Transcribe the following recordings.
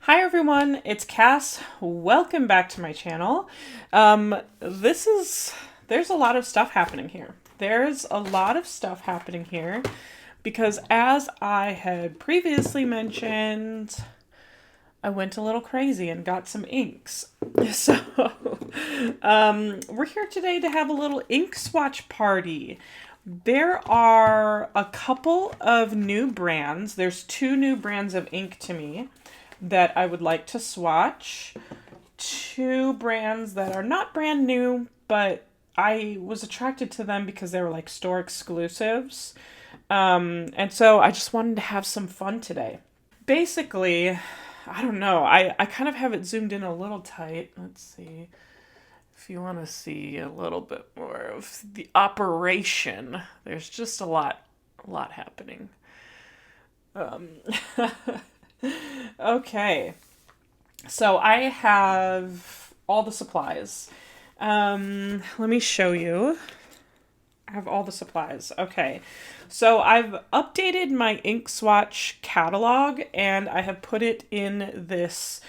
Hi everyone, it's Cass. Welcome back to my channel. There's a lot of stuff happening here. There's a lot of stuff happening here because as I had previously mentioned, I went a little crazy and got some inks. So, we're here today to have a little ink swatch party. There are a couple of new brands. There's two new brands of ink to me that I would like to swatch. Two brands that are not brand new, but I was attracted to them because they were like store exclusives. And so I just wanted to have some fun today. Basically, I don't know. I kind of have it zoomed in a little tight. Let's see if you want to see a little bit more of the operation. There's just a lot happening. Okay, so I have all the supplies. Let me show you. I have all the supplies. Okay, so I've updated my ink swatch catalog and I have put it in this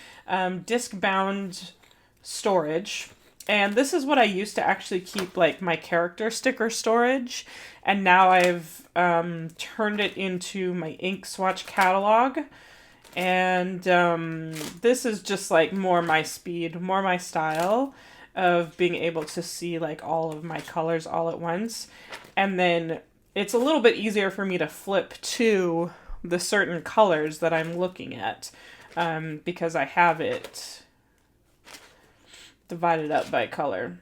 disc-bound storage. And this is what I used to actually keep like my character sticker storage. And now I've turned it into my ink swatch catalog. And this is just like more my speed, more my style of being able to see like all of my colors all at once. And then it's a little bit easier for me to flip to the certain colors that I'm looking at because I have it divided up by color.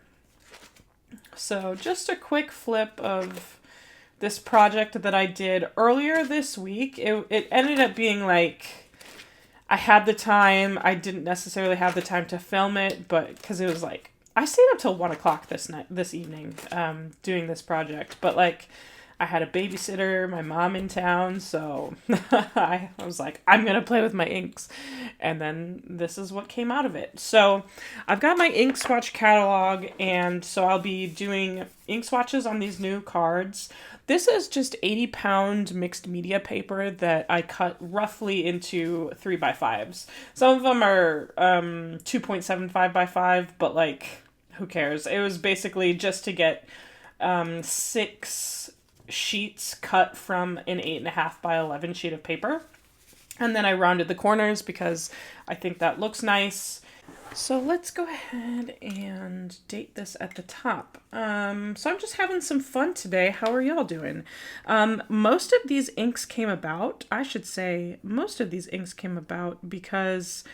So just a quick flip of this project that I did earlier this week. It ended up being like, I had the time. I didn't necessarily have the time to film it, but because it was like, I stayed up till 1 o'clock this evening doing this project. But like, I had a babysitter, my mom in town, so I was like, I'm gonna play with my inks. And then this is what came out of it. So I've got my ink swatch catalog, and so I'll be doing ink swatches on these new cards. This is just 80-pound mixed media paper that I cut roughly into 3x5s. Some of them are 2.75 by 5, but like, who cares? It was basically just to get 6 sheets cut from an 8.5 by 11 sheet of paper. And then I rounded the corners because I think that looks nice. So let's go ahead and date this at the top. So I'm just having some fun today. How are y'all doing? Most of these inks came about, most of these inks came about because,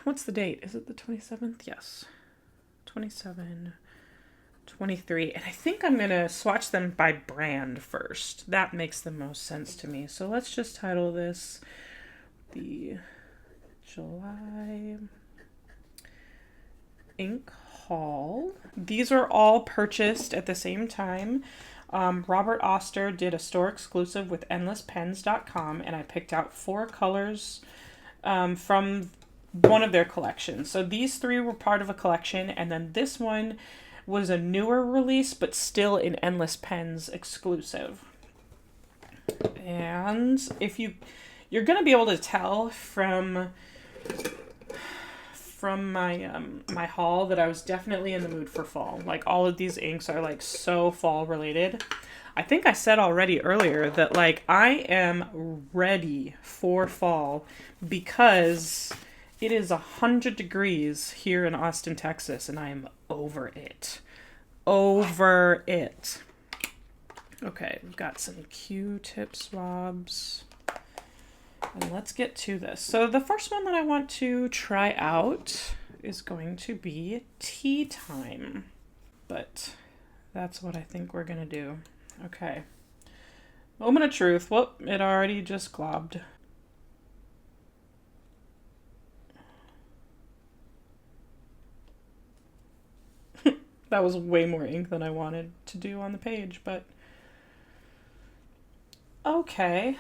what's the date? Is it the 27th? Yes. 27, 23. And I think I'm going to swatch them by brand first. That makes the most sense to me. So let's just title this the July ink haul. These are all purchased at the same time. Robert Oster did a store exclusive with endlesspens.com, and I picked out 4 colors from one of their collections. So these 3 were part of a collection, and then this one was a newer release, but still an Endless Pens exclusive. And if you're gonna be able to tell from my haul that I was definitely in the mood for fall. Like, all of these inks are like so fall related. I think I said already earlier that like I am ready for fall because it is 100 degrees here in Austin, Texas, and I am over it. Over it. Okay, we've got some Q-tip swabs. And let's get to this. So the first one that I want to try out is going to be Tea Time. But that's what I think we're going to do. Okay. Moment of truth. Whoop, it already just globbed. That was way more ink than I wanted to do on the page, but okay.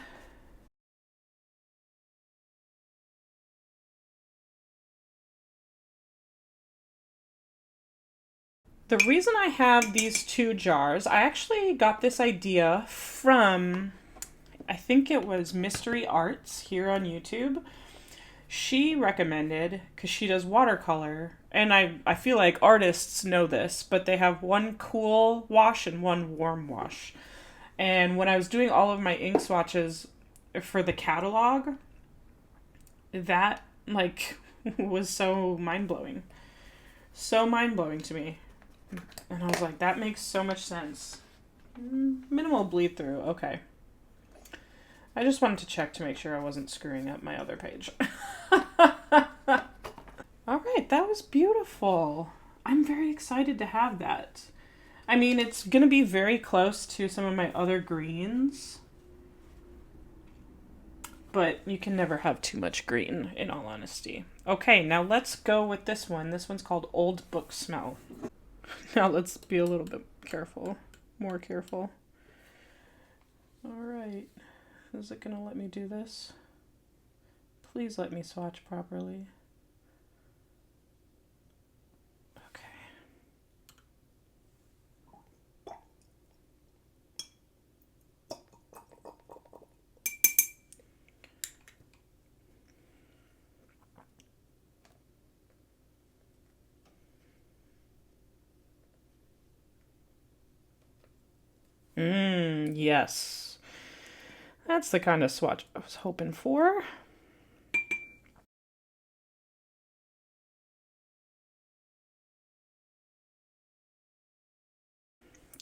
The reason I have these 2 jars, I actually got this idea from, I think it was Mystery Arts here on YouTube. she recommended, because she does watercolor, and I feel like artists know this, but they have one cool wash and one warm wash. And when I was doing all of my ink swatches for the catalog, that, like, was so mind-blowing. So mind-blowing to me. And I was like, that makes so much sense. Minimal bleed through, okay. I just wanted to check to make sure I wasn't screwing up my other page. All right, that was beautiful. I'm very excited to have that. I mean, it's going to be very close to some of my other greens. But you can never have too much green, in all honesty. Okay, now let's go with this one. This one's called Old Book Smell. Now let's be a little bit careful. More careful. All right. Is it going to let me do this? Please let me swatch properly. Yes. That's the kind of swatch I was hoping for.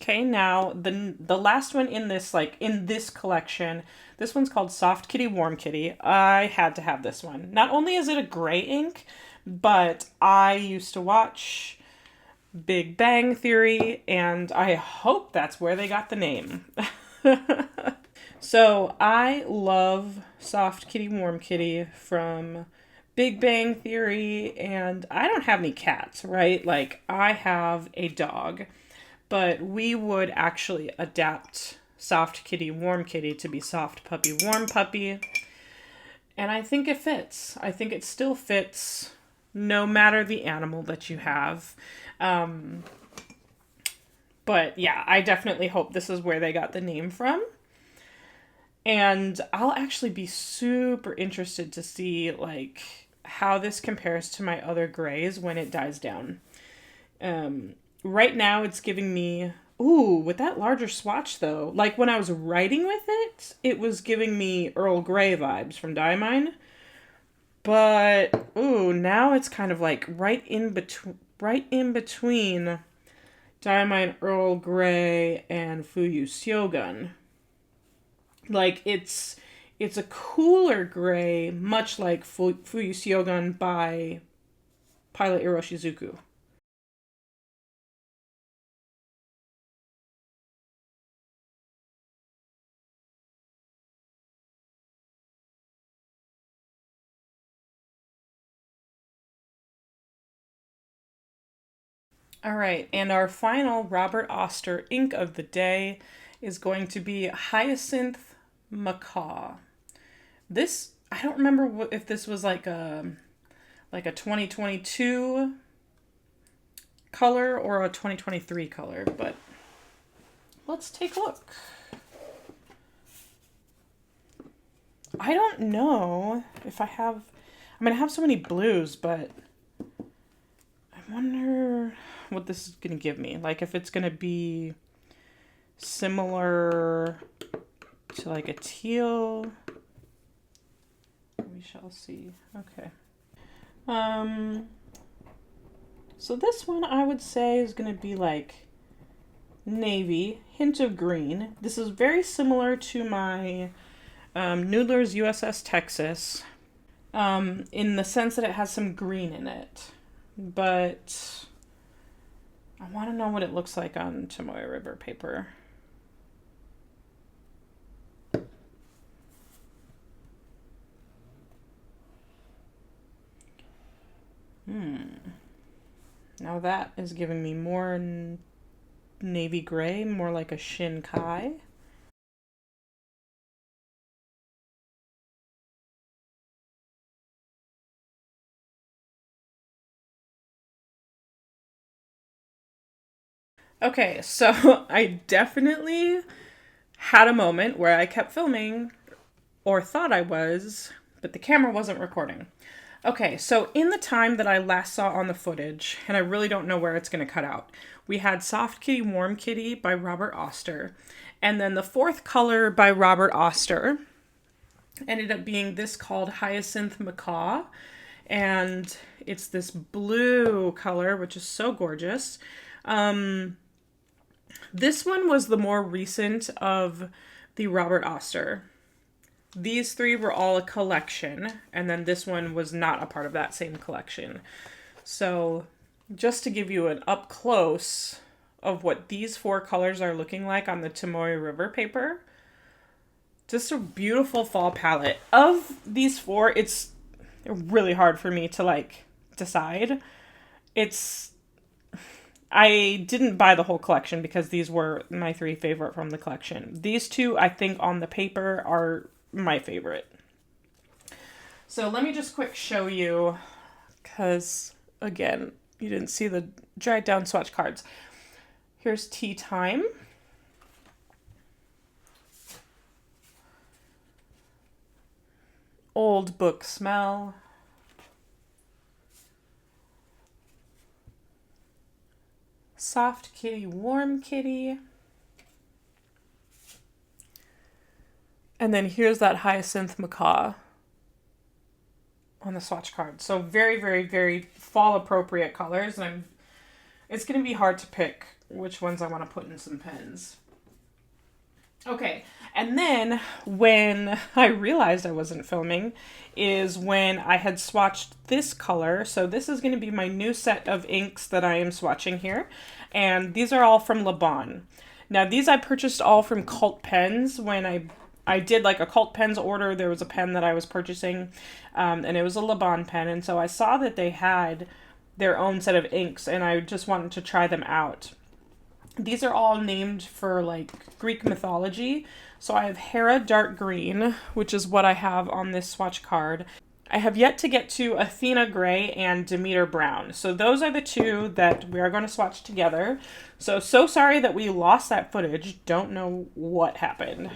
Okay, now the last one in this collection, this one's called Soft Kitty Warm Kitty. I had to have this one. Not only is it a gray ink, but I used to watch Big Bang Theory, and I hope that's where they got the name. So I love Soft Kitty Warm Kitty from Big Bang Theory, and I don't have any cats, right? Like, I have a dog, but we would actually adapt Soft Kitty Warm Kitty to be Soft Puppy Warm Puppy, and I think it fits. I think it still fits no matter the animal that you have. But yeah, I definitely hope this is where they got the name from. And I'll actually be super interested to see, like, how this compares to my other grays when it dies down. Right now it's giving me, ooh, with that larger swatch though, like when I was writing with it, it was giving me Earl Grey vibes from Diamine. But, ooh, now it's kind of like right in between Diamine, Earl Grey, and Fuyu Syogun. Like, it's a cooler gray, much like Fuyu Syogun by Pilot Iroshizuku. All right, and our final Robert Oster ink of the day is going to be Hyacinth Macaw. This, I don't remember if this was like a 2022 color or a 2023 color, but let's take a look. I don't know if I have, I'm going to have so many blues, but I wonder what this is going to give me. Like, if it's going to be similar to like a teal. We shall see. Okay. So this one I would say is going to be like navy, hint of green. This is very similar to my Noodler's USS Texas in the sense that it has some green in it. But I want to know what it looks like on Tomoe River paper. Now that is giving me more navy gray, more like a Shinkai. Okay, so I definitely had a moment where I kept filming, or thought I was, but the camera wasn't recording. Okay, so in the time that I last saw on the footage, and I really don't know where it's going to cut out, we had Soft Kitty, Warm Kitty by Robert Oster, and then the fourth color by Robert Oster ended up being this called Hyacinth Macaw, and it's this blue color, which is so gorgeous. This one was the more recent of the Robert Oster. These three were all a collection, and then this one was not a part of that same collection. So just to give you an up close of what these four colors are looking like on the Tomoe River paper, just a beautiful fall palette. Of these four, it's really hard for me to like decide. I didn't buy the whole collection because these were my three favorite from the collection. These two, I think on the paper, are my favorite. So let me just quick show you, because again, you didn't see the dried down swatch cards. Here's Tea Time. Old Book Smell. Soft Kitty, Warm Kitty. And then here's that Hyacinth Macaw on the swatch card. So very, very, very fall appropriate colors. And it's going to be hard to pick which ones I want to put in some pens. Okay, and then when I realized I wasn't filming is when I had swatched this color. So this is going to be my new set of inks that I am swatching here. And these are all from Laban. Now these I purchased all from Cult Pens when I did like a Cult Pens order. There was a pen that I was purchasing and it was a Laban pen. And so I saw that they had their own set of inks and I just wanted to try them out. These are all named for like Greek mythology. So I have Hera Dark Green, which is what I have on this swatch card. I have yet to get to Athena Gray and Demeter Brown. So those are the two that we are going to swatch together. So sorry that we lost that footage. Don't know what happened.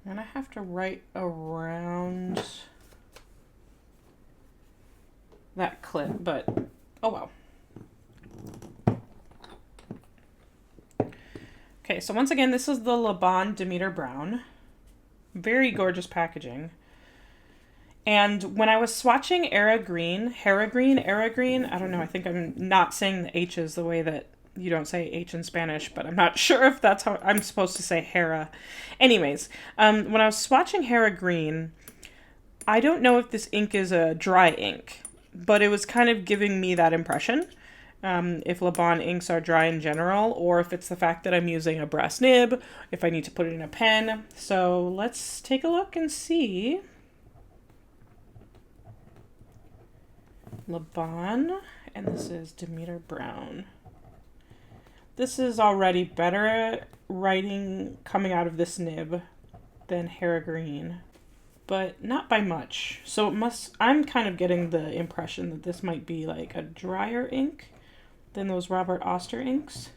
I'm going to have to write around that clip, but oh well. Okay, so once again, this is the Laban Demeter Brown. Very gorgeous packaging. And when I was swatching Hera Green, I don't know, I think I'm not saying the H's the way that you don't say H in Spanish, but I'm not sure if that's how I'm supposed to say Hera. Anyways, when I was swatching Hera Green, I don't know if this ink is a dry ink, but it was kind of giving me that impression. If Laban inks are dry in general, or if it's the fact that I'm using a brass nib, if I need to put it in a pen. So let's take a look and see. Laban, and this is Demeter Brown. This is already better writing coming out of this nib than Hera Green, but not by much. So I'm kind of getting the impression that this might be like a drier ink than those Robert Oster inks.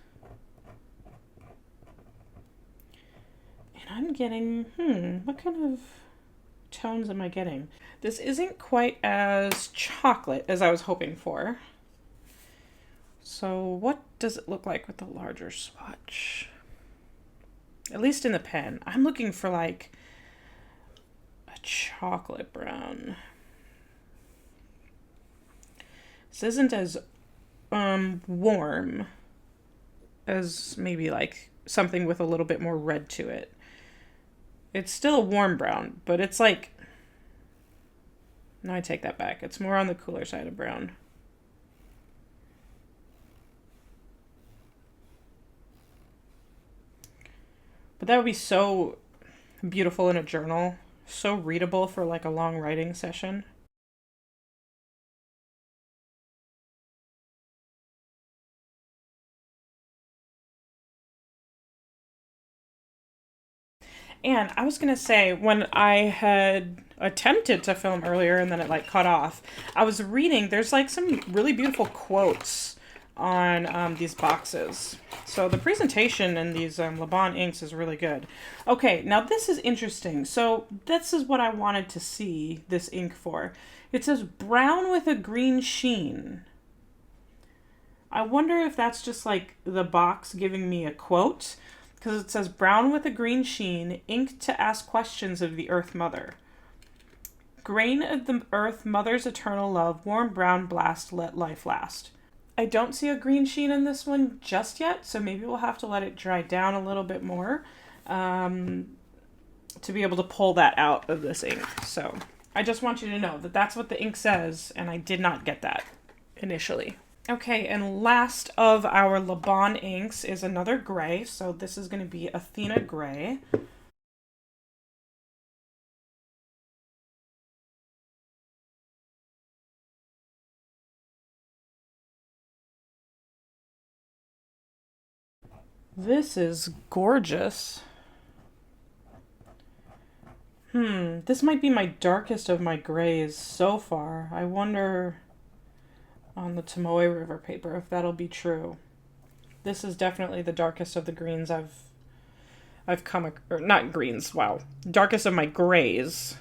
And I'm getting, what kind of tones am I getting? This isn't quite as chocolate as I was hoping for. So what does it look like with the larger swatch? At least in the pen. I'm looking for like a chocolate brown. This isn't as warm as maybe like something with a little bit more red to it. It's still a warm brown, but it's like, no, I take that back. It's more on the cooler side of brown. But that would be so beautiful in a journal. So readable for like a long writing session. And I was going to say, when I had attempted to film earlier and then it like cut off, I was reading, there's like some really beautiful quotes on these boxes. So the presentation in these Laban inks is really good. Okay, now this is interesting. So this is what I wanted to see this ink for. It says brown with a green sheen. I wonder if that's just like the box giving me a quote, because it says brown with a green sheen, ink to ask questions of the Earth Mother. Grain of the Earth Mother's eternal love, warm brown blast, let life last. I don't see a green sheen in this one just yet, so maybe we'll have to let it dry down a little bit more to be able to pull that out of this ink. So I just want you to know that that's what the ink says, and I did not get that initially. Okay, and last of our Laban inks is another gray. So this is going to be Athena Gray. This is gorgeous. This might be my darkest of my grays so far. I wonder on the Tomoe River paper if that'll be true. This is definitely the darkest of the greens I've come, or not greens, wow. Darkest of my grays.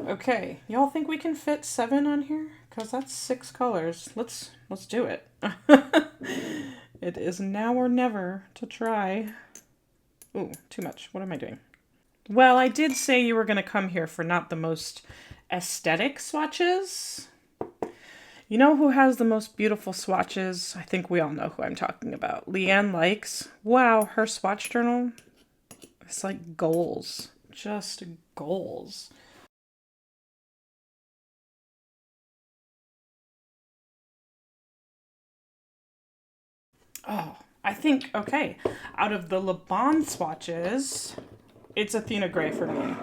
Okay, y'all think we can fit 7 on here? Because that's 6 colors. Let's do it. It is now or never to try. Ooh, too much. What am I doing? Well, I did say you were going to come here for not the most aesthetic swatches. You know who has the most beautiful swatches? I think we all know who I'm talking about. Leanne Likes. Wow, her swatch journal. It's like goals. Just goals. Oh, I think, okay, out of the Laban swatches, it's Athena Gray for me.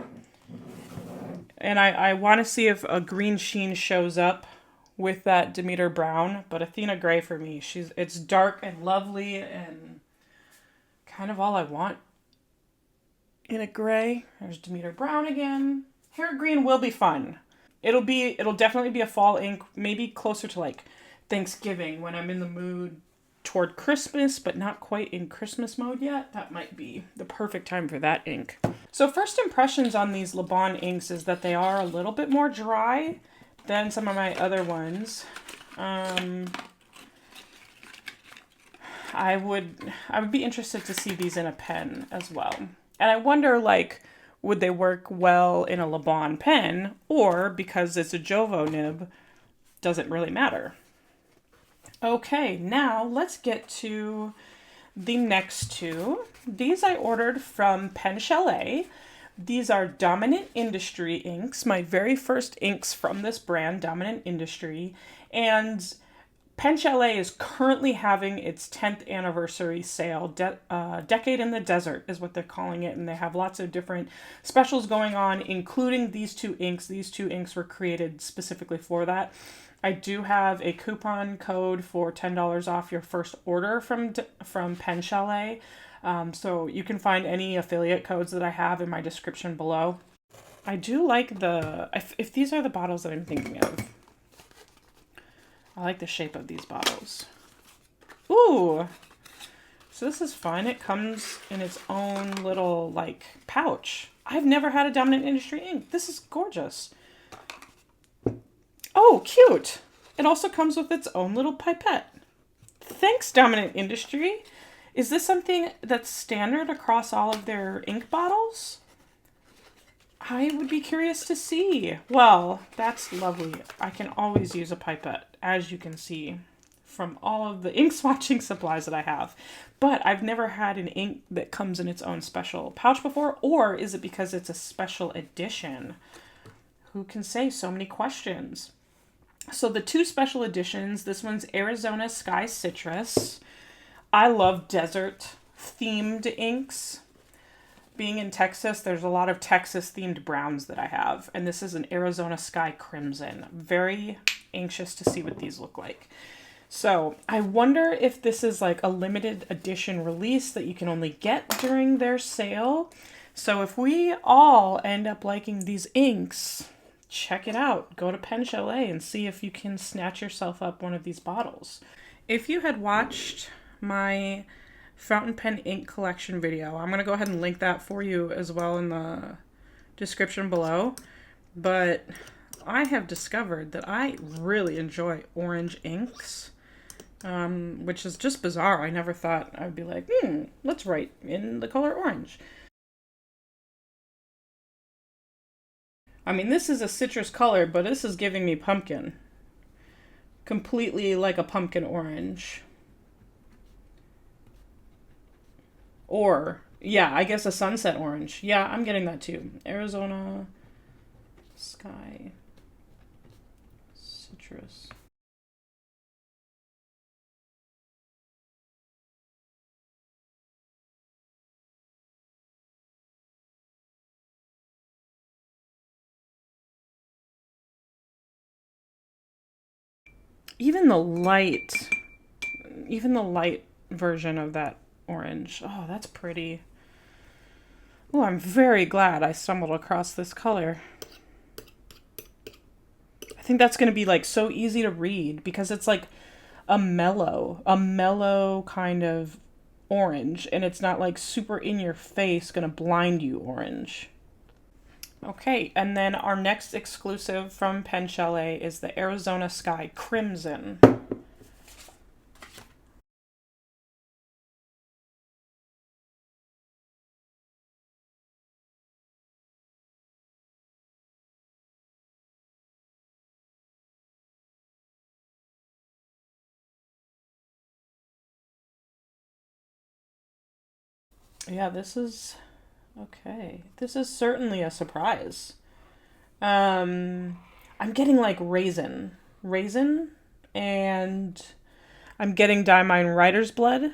And I want to see if a green sheen shows up with that Demeter Brown, but Athena Gray for me, it's dark and lovely and kind of all I want in a gray. There's Demeter Brown again. Hair green will be fun. It'll definitely be a fall ink, maybe closer to like Thanksgiving when I'm in the mood toward Christmas, but not quite in Christmas mode yet. That might be the perfect time for that ink. So first impressions on these Laban inks is that they are a little bit more dry than some of my other ones. I would be interested to see these in a pen as well. And I wonder, like, would they work well in a Laban pen, or because it's a Jovo nib, does it really matter? Okay, now let's get to the next two. These I ordered from CHALET. These are Dominant Industry inks, my very first inks from this brand, Dominant Industry. And CHALET is currently having its 10th anniversary sale. Decade in the Desert is what they're calling it, and they have lots of different specials going on, including these two inks. These two inks were created specifically for that. I do have a coupon code for $10 off your first order from CHALET. So you can find any affiliate codes that I have in my description below. I do like if these are the bottles that I'm thinking of. I like the shape of these bottles. Ooh! So this is fun. It comes in its own little, like, pouch. I've never had a Dominant Industry ink. This is gorgeous. Oh, cute! It also comes with its own little pipette. Thanks, Dominant Industry. Is this something that's standard across all of their ink bottles? I would be curious to see. Well, that's lovely. I can always use a pipette, as you can see from all of the ink swatching supplies that I have. But I've never had an ink that comes in its own special pouch before, or is it because it's a special edition? Who can say? So many questions. So the two special editions, this one's Arizona Sky Citrus. I love desert themed inks. Being in Texas, there's a lot of Texas themed browns that I have. And this is an Arizona Sky Crimson. Very anxious to see what these look like. So I wonder if this is like a limited edition release that you can only get during their sale. So if we all end up liking these inks, check it out. Go to Pen Chalet and see if you can snatch yourself up one of these bottles. If you had watched my fountain pen ink collection video, I'm going to go ahead and link that for you as well in the description below. But I have discovered that I really enjoy orange inks, which is just bizarre. I never thought I would be like, let's write in the color orange. I mean, this is a citrus color, but this is giving me pumpkin. Completely like a pumpkin orange. Or, yeah, I guess a sunset orange. Yeah, I'm getting that too. Arizona sky citrus. Even the light, even the light version of that orange. Oh, that's pretty. Oh, I'm very glad I stumbled across this color. I think that's going to be like so easy to read because it's like a mellow kind of orange, and it's not like super in your face, going to blind you orange. Okay, and then our next exclusive from Pen Chalet is the Arizona Sky Crimson. Yeah, this is okay. This is certainly a surprise. I'm getting like raisin, and I'm getting Diamine Writer's Blood.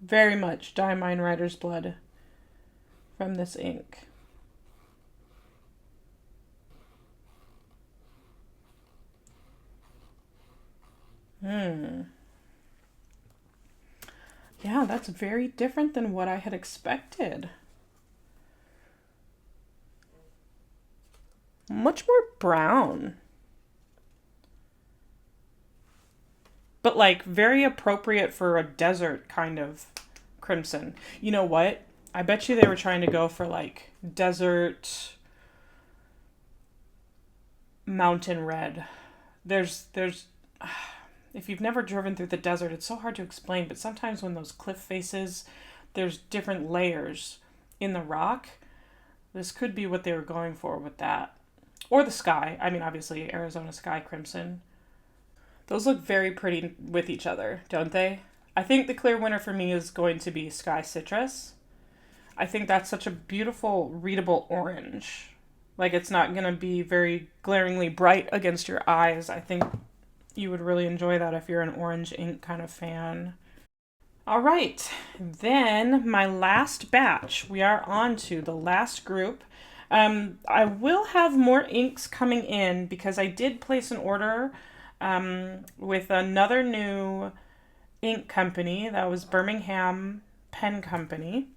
Very much Diamine Writer's Blood from this ink. Yeah, that's very different than what I had expected. Much more brown. But like very appropriate for a desert kind of crimson. You know what? I bet you they were trying to go for like desert mountain red. There's if you've never driven through the desert, it's so hard to explain, but sometimes when those cliff faces, there's different layers in the rock. This could be what they were going for with that. Or the sky. I mean, obviously, Arizona Sky Crimson. Those look very pretty with each other, don't they? I think the clear winner for me is going to be Sky Citrus. I think that's such a beautiful, readable orange. Like, it's not going to be very glaringly bright against your eyes. I think you would really enjoy that if you're an orange ink kind of fan. All right, then my last batch. We are on to the last group. I will have more inks coming in because I did place an order with another new ink company. That was Birmingham Pen Company.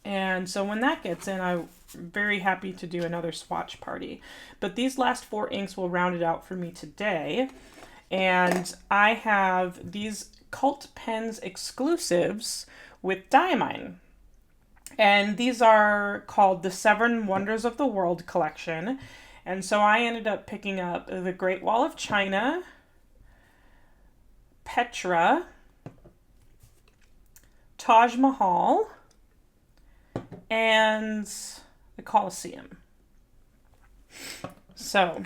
And so when that gets in, I'm very happy to do another swatch party. But these last 4 inks will round it out for me today. And I have these Cult Pens exclusives with Diamine. And these are called the 7 Wonders of the World collection. And so I ended up picking up the Great Wall of China, Petra, Taj Mahal, and the Colosseum. So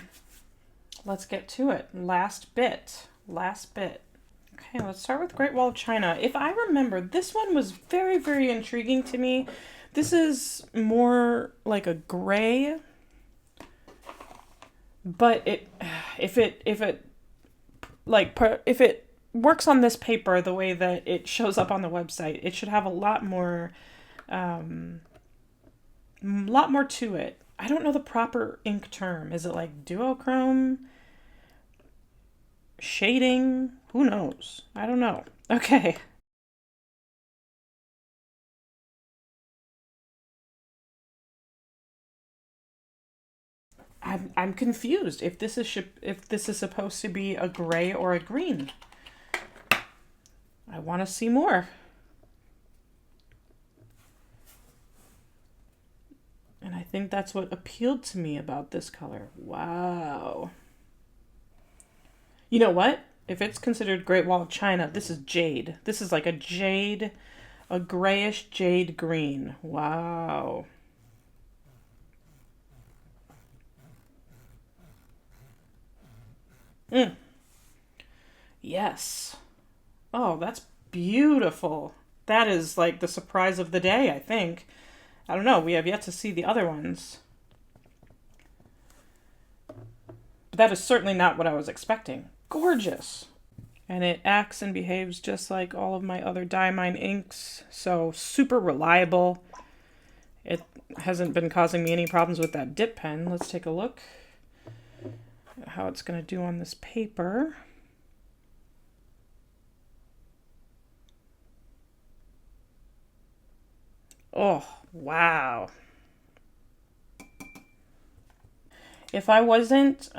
let's get to it. Last bit. Okay, let's start with Great Wall of China. If I remember, this one was very, very intriguing to me. This is more like a gray, but if it works on this paper the way that it shows up on the website, it should have a lot more to it. I don't know the proper ink term. Is it like duochrome? Shading? Who knows? I don't know. Okay. I'm confused if this is supposed to be a gray or a green. I want to see more. And I think that's what appealed to me about this color. Wow. You know what? If it's considered Great Wall of China, this is jade. This is like a jade, a grayish jade green. Wow. Yes. Oh, that's beautiful. That is like the surprise of the day, I think. I don't know. We have yet to see the other ones. But that is certainly not what I was expecting. Gorgeous. And it acts and behaves just like all of my other Diamine inks. So super reliable. It hasn't been causing me any problems with that dip pen. Let's take a look at how it's going to do on this paper. Oh, wow. If I wasn't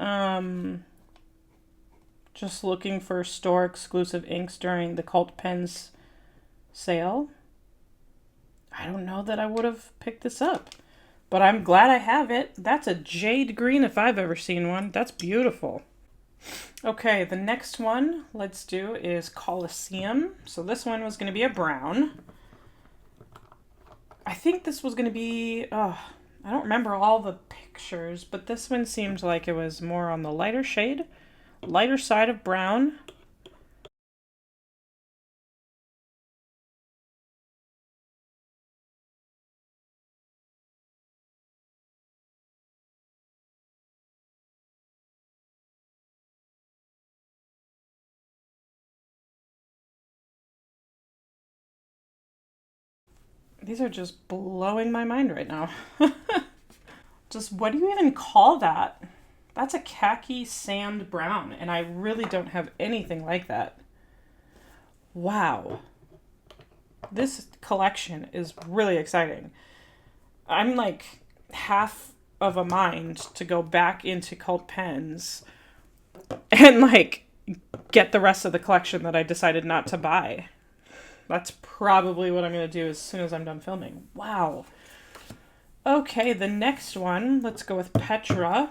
just looking for store exclusive inks during the Cult Pens sale, I don't know that I would have picked this up. But I'm glad I have it. That's a jade green if I've ever seen one. That's beautiful. Okay, the next one let's do is Colosseum. So this one was going to be a brown. I think this was going to be, I don't remember all the pictures, but this one seemed like it was more on the lighter side of brown. These are just blowing my mind right now. Just what do you even call that? That's a khaki sand brown, and I really don't have anything like that. Wow. This collection is really exciting. I'm like half of a mind to go back into Cult Pens and like get the rest of the collection that I decided not to buy. That's probably what I'm going to do as soon as I'm done filming. Wow. Okay, the next one, let's go with Petra.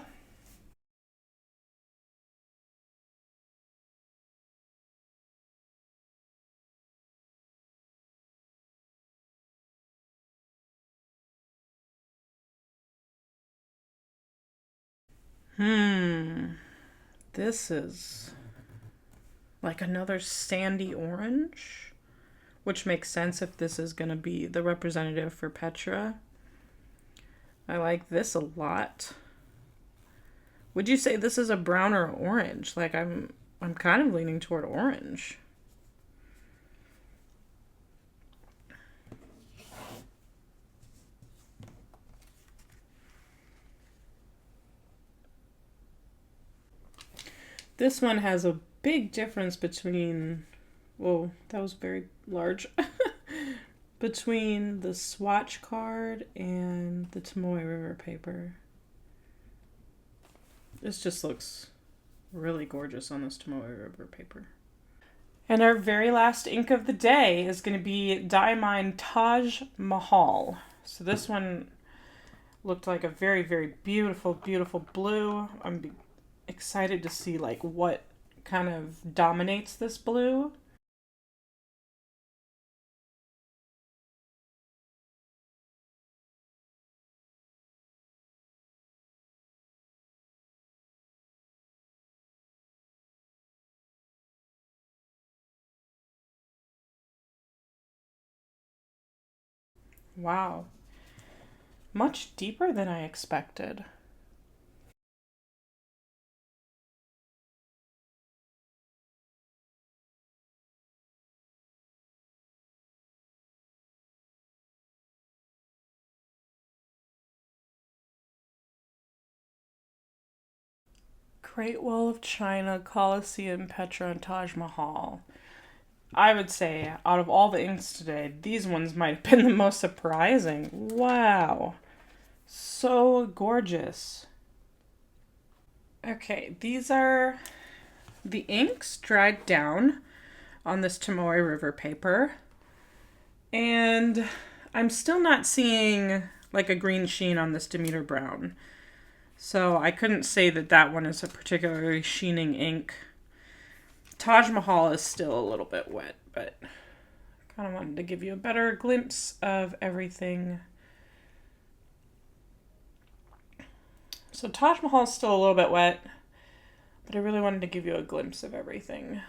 This is like another sandy orange, which makes sense if this is going to be the representative for Petra. I like this a lot. Would you say this is a brown or orange? Like I'm kind of leaning toward orange. This one has a big difference between, whoa, that was very large, between the Swatch card and the Tomoe River paper. This just looks really gorgeous on this Tomoe River paper. And our very last ink of the day is going to be Diamine Taj Mahal. So this one looked like a very, very beautiful, beautiful blue. I'm excited to see like what kind of dominates this blue. Wow. Much deeper than I expected. Great Wall of China, Colosseum, Petra, and Taj Mahal. I would say, out of all the inks today, these ones might have been the most surprising. Wow. So gorgeous. Okay, these are the inks dried down on this Tomoe River paper. And I'm still not seeing like a green sheen on this Demeter Brown. So I couldn't say that that one is a particularly sheening ink. Taj Mahal is still a little bit wet, but kind of wanted to give you a better glimpse of everything. So Taj Mahal is still a little bit wet, but I really wanted to give you a glimpse of everything.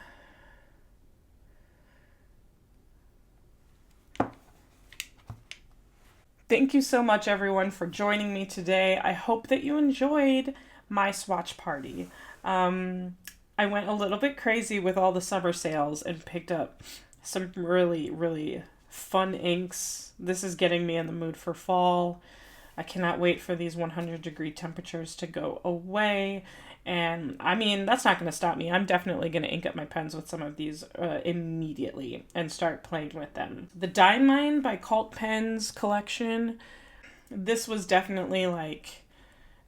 Thank you so much, everyone, for joining me today. I hope that you enjoyed my swatch party. I went a little bit crazy with all the summer sales and picked up some really, really fun inks. This is getting me in the mood for fall. I cannot wait for these 100-degree temperatures to go away. And I mean, that's not going to stop me. I'm definitely going to ink up my pens with some of these immediately and start playing with them. The Diamine by Cult Pens collection, this was definitely like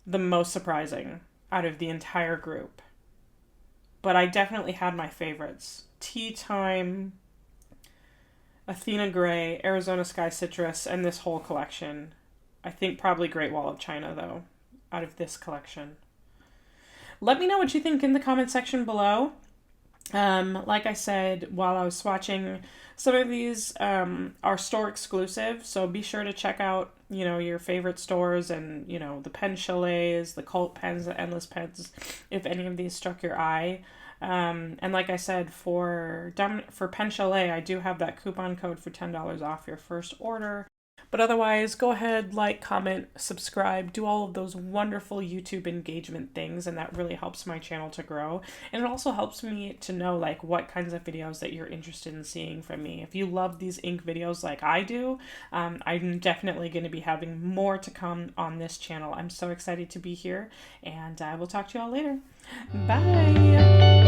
the most surprising out of the entire group. But I definitely had my favorites. Tea Time, Athena Gray, Arizona Sky Citrus, and this whole collection. I think probably Great Wall of China, though, out of this collection. Let me know what you think in the comment section below. Like I said, while I was swatching, some of these are store exclusive, so be sure to check out, your favorite stores and, the pen chalets, the cult pens, the endless pens, if any of these struck your eye. And like I said, for Pen Chalet, I do have that coupon code for $10 off your first order. But otherwise, go ahead, like, comment, subscribe, do all of those wonderful YouTube engagement things, and that really helps my channel to grow. And it also helps me to know, like, what kinds of videos that you're interested in seeing from me. If you love these ink videos like I do, I'm definitely going to be having more to come on this channel. I'm so excited to be here, and I will talk to you all later. Bye!